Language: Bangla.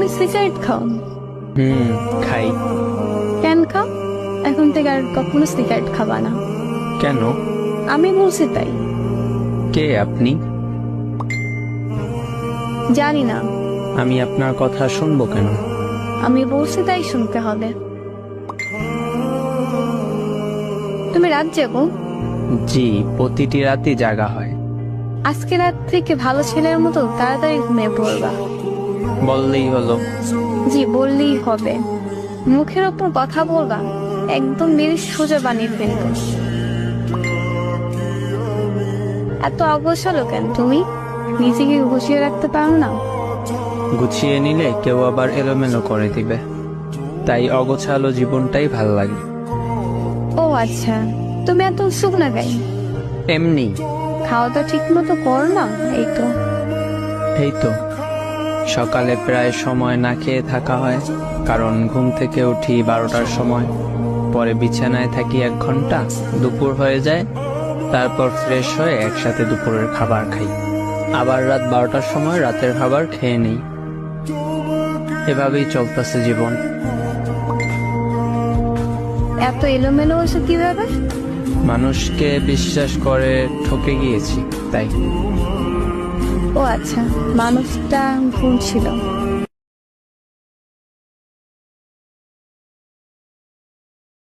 তুমি সিগারেট খাও? খাই। কেন খাও? এখন থেকে আর কখনো সিগারেট খাবা না। কেন? আমি বলছি তাই। কে আপনি? জানি না, আমি আপনার কথা শুনবো কেন? আমি বলছি তাই শুনতে হবে। তুমি রাত জাগো? জি, প্রতিটি রাতই জাগা হয়। আজকে রাত থেকে ভালো ছেলের মতো তাড়াতাড়ি ঘুমিয়ে পড়বা। বললেই হলো। জি, বললেই হবে। মুখের ওপর কথা বলবা, একদম মেরে সোজা বানিয়ে ফেলবো। এত অগোছালো কেন তুমি? নিজেকে গুছিয়ে রাখতে পারো না? গুছিয়ে নিলে কেউ আবার এলোমেলো করে দিবে, তাই অগোছালো জীবনটাই ভাল লাগে। ও আচ্ছা, তুমি এত শুকনা গাই? এমনি। খাওয়া দাওয়া ঠিক মতো করো না? এই তো সকালে প্রায় সময় না খেয়ে থাকা হয়, কারণ ঘুম থেকে উঠি 12টার সময়, পরে বিছানায় থাকি 1 ঘন্টা, দুপুর হয়ে যায়, তারপর ফ্রেশ হয়ে একসাথে দুপুরের খাবার খাই, আবার রাত 12টার সময় রাতের খাবার খেয়ে নেই। এভাবেই চলতেছে জীবন। এত এলোমেলো হচ্ছে কিভাবে? মানুষকে বিশ্বাস করে ঠকে গিয়েছি, তাই। ও আচ্ছা, মানুষটা ভুল ছিল।